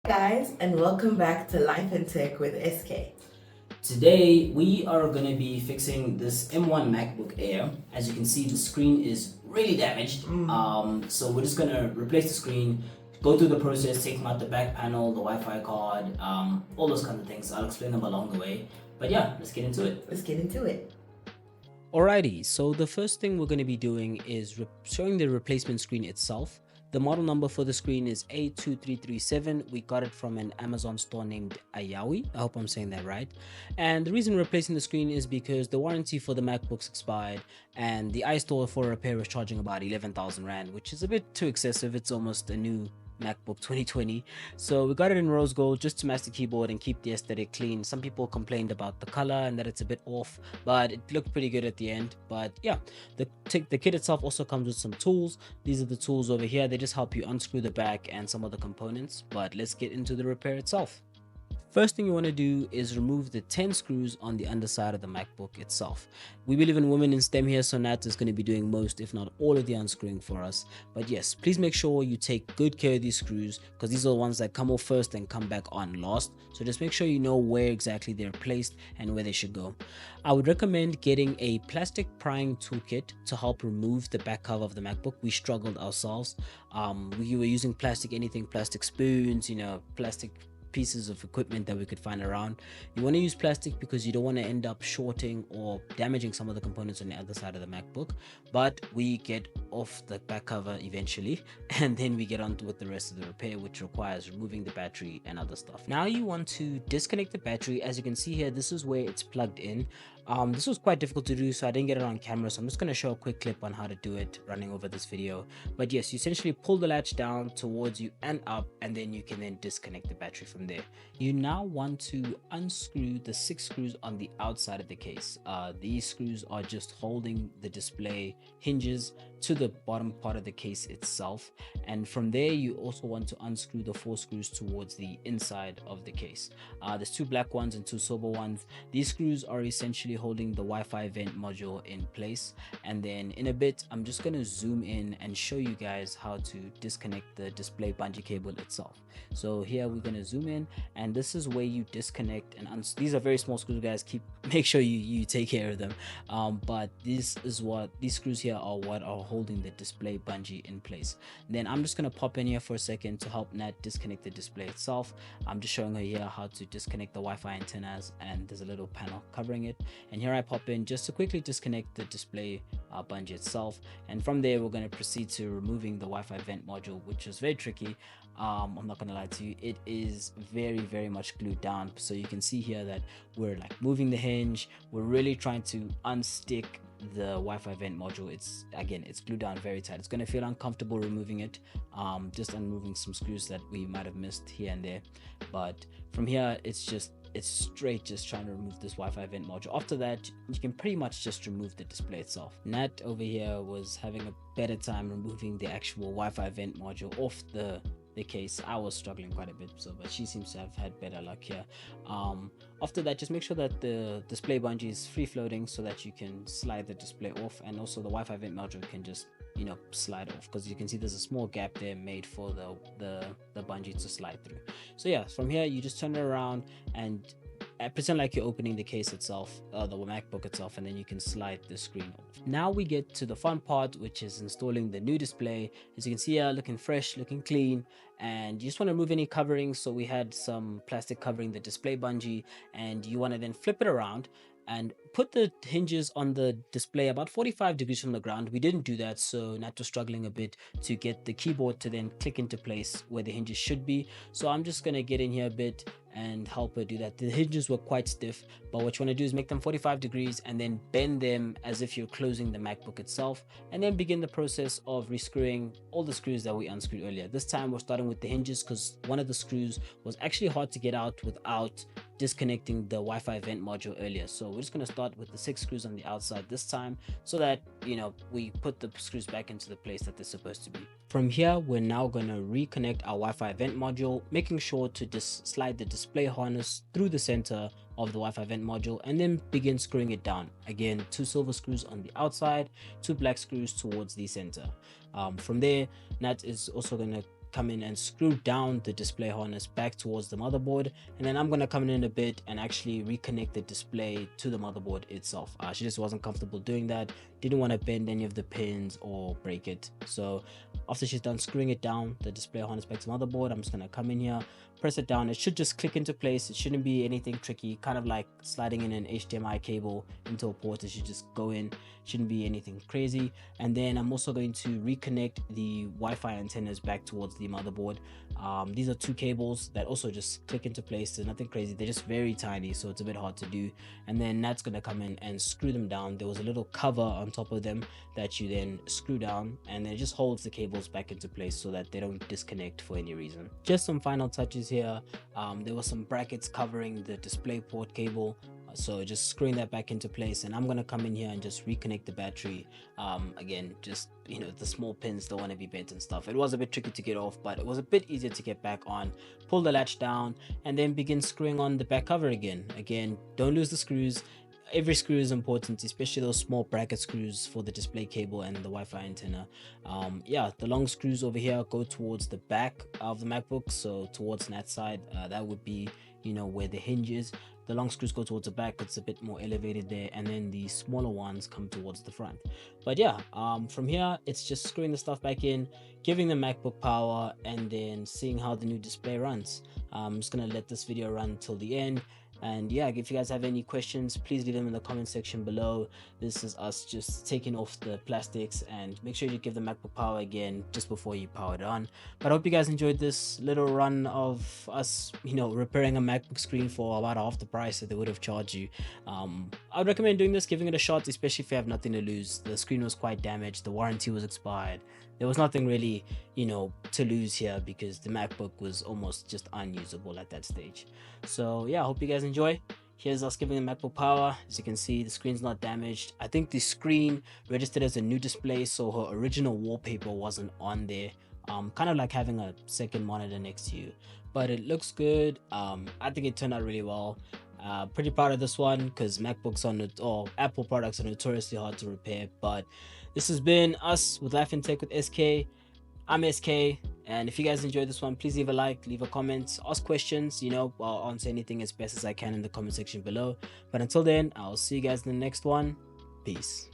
Guys, and welcome back to Life and Tech with SK. Today we are going to be fixing this M1 MacBook Air. As you can see, the screen is really damaged. So we're just going to replace the screen, go through the process, taking out the back panel, the Wi-Fi card, all those kinds of things. I'll explain them along the way. But yeah, let's get into it. Let's get into it. Alrighty, so the first thing we're going to be doing is showing the replacement screen itself. The model number for the screen is A2337. We got it from an Amazon store named Ayawi. I hope I'm saying that right. And the reason we're replacing the screen is because the warranty for the MacBooks expired and the iStore for repair was charging about 11,000 Rand, which is a bit too excessive. It's almost a new MacBook 2020. So we got it in rose gold just to match the keyboard and keep the aesthetic clean. Some people complained about the color and that it's a bit off, but it looked pretty good at the end. But yeah, the kit itself also comes with some tools. These are the tools over here. They just help you unscrew the back and some other components. But let's get into the repair itself. First thing you want to do is remove the 10 screws on the underside of the MacBook itself. We believe in women in STEM here, so Nat is going to be doing most, if not all, of the unscrewing for us. But yes, please make sure you take good care of these screws because these are the ones that come off first and come back on last. So just make sure you know where exactly they're placed and where they should go. I would recommend getting a plastic prying toolkit to help remove the back cover of the MacBook. We struggled ourselves. We were using anything plastic spoons, plastic pieces of equipment that we could find around. You want to use plastic because you don't want to end up shorting or damaging some of the components on the other side of the MacBook, but we get off the back cover eventually and then we get on with the rest of the repair, which requires removing the battery and other stuff. Now you want to disconnect the battery. As you can see here, this is where it's plugged in. This was quite difficult to do, so I didn't get it on camera, so I'm just going to show a quick clip on how to do it running over this video. But yes, you essentially pull the latch down towards you and up, and then you can then disconnect the battery from there. You now want to unscrew the 6 screws on the outside of the case. These screws are just holding the display hinges to the bottom part of the case itself, and from there you also want to unscrew the 4 screws towards the inside of the case. There's 2 black ones and 2 silver ones. These screws are essentially holding the Wi-Fi vent module in place, and then in a bit I'm just going to zoom in and show you guys how to disconnect the display bungee cable itself. So here we're going to zoom in, and this is where you disconnect and these are very small screws, guys. Make sure you take care of them, but these screws here are what are holding the display bungee in place. Then I'm just going to pop in here for a second to help Nat disconnect the display itself. I'm just showing her here how to disconnect the Wi-Fi antennas, and there's a little panel covering it. And here I pop in just to quickly disconnect the display bungee itself, and from there we're going to proceed to removing the Wi-Fi vent module, which is very tricky. I'm not gonna lie to you, it is very much glued down. So you can see here that we're like moving the hinge, we're really trying to unstick the Wi-Fi vent module. It's glued down very tight. It's going to feel uncomfortable removing it, just unmoving some screws that we might have missed here and there. But from here it's straight just trying to remove this Wi-Fi vent module. After that you can pretty much just remove the display itself. Nat over here was having a better time removing the actual Wi-Fi vent module off the case. I was struggling quite a bit, but she seems to have had better luck here. After that, just make sure that the display bungee is free floating so that you can slide the display off, and also the Wi-Fi vent module can just slide off, because you can see there's a small gap there made for the bungee to slide through. So yeah, from here you just turn it around and pretend like you're opening the case itself, the MacBook itself, and then you can slide the screen off. Now we get to the fun part, which is installing the new display. As you can see here, looking fresh, looking clean, and you just want to remove any covering. So we had some plastic covering the display bungee, and you want to then flip it around and put the hinges on the display about 45 degrees from the ground. We didn't do that, so Nat was struggling a bit to get the keyboard to then click into place where the hinges should be. So I'm just gonna get in here a bit and help her do that. The hinges were quite stiff, but what you want to do is make them 45 degrees and then bend them as if you're closing the MacBook itself, and then begin the process of rescrewing all the screws that we unscrewed earlier. This time we're starting with the hinges because one of the screws was actually hard to get out without disconnecting the Wi-Fi vent module earlier. So we're just going to start with the 6 screws on the outside this time, so that we put the screws back into the place that they're supposed to be. From here we're now going to reconnect our Wi-Fi vent module, making sure to just slide the display harness through the center of the Wi-Fi vent module and then begin screwing it down. Again, 2 silver screws on the outside, 2 black screws towards the center. From there, Nat is also going to come in and screw down the display harness back towards the motherboard, and then I'm going to come in a bit and actually reconnect the display to the motherboard itself. She just wasn't comfortable doing that, didn't want to bend any of the pins or break it. So after she's done screwing it down, the display harness back to motherboard, I'm just going to come in here, press it down. It should just click into place. It shouldn't be anything tricky, kind of like sliding in an HDMI cable into a port. It should just go in, shouldn't be anything crazy. And then I'm also going to reconnect the Wi-Fi antennas back towards the motherboard. These are two cables that also just click into place. There's nothing crazy, they're just very tiny, so it's a bit hard to do. And then that's going to come in and screw them down. There was a little cover on top of them that you then screw down, and then it just holds the cables back into place so that they don't disconnect for any reason. Just some final touches here. There were some brackets covering the display port cable, so just screwing that back into place. And I'm going to come in here and just reconnect the battery. Again, just, you know, the small pins don't want to be bent and stuff. It was a bit tricky to get off, but it was a bit easier to get back on. Pull the latch down and then begin screwing on the back cover again. Don't lose the screws. Every screw is important, especially those small bracket screws for the display cable and the Wi-Fi antenna. Yeah, the long screws over here go towards the back of the MacBook, so towards that side. That would be, you know, where the hinge is. The long screws go towards the back, it's a bit more elevated there, and then the smaller ones come towards the front. But yeah, from here it's just screwing the stuff back in, giving the MacBook power, and then seeing how the new display runs. I'm just gonna let this video run till the end. And yeah, if you guys have any questions, please leave them in the comment section below. This is us just taking off the plastics, and make sure you give the MacBook power again just before you power it on. But I hope you guys enjoyed this little run of us, you know, repairing a MacBook screen for about half the price that they would have charged you. I would recommend doing this, giving it a shot, especially if you have nothing to lose. The screen was quite damaged, the warranty was expired. There was nothing really, you know, to lose here because the MacBook was almost just unusable at that stage. So yeah, I hope you guys enjoy. Here's us giving the MacBook power. As you can see, the screen's not damaged. I think the screen registered as a new display, so her original wallpaper wasn't on there. Kind of like having a second monitor next to you, but it looks good. I think it turned out really well. Pretty proud of this one because MacBooks or Apple products are notoriously hard to repair. But this has been us with Life in Tech with SK. I'm SK, and if you guys enjoyed this one, please leave a like, leave a comment, ask questions. You know, I'll answer anything as best as I can in the comment section below. But until then, I'll see you guys in the next one. Peace.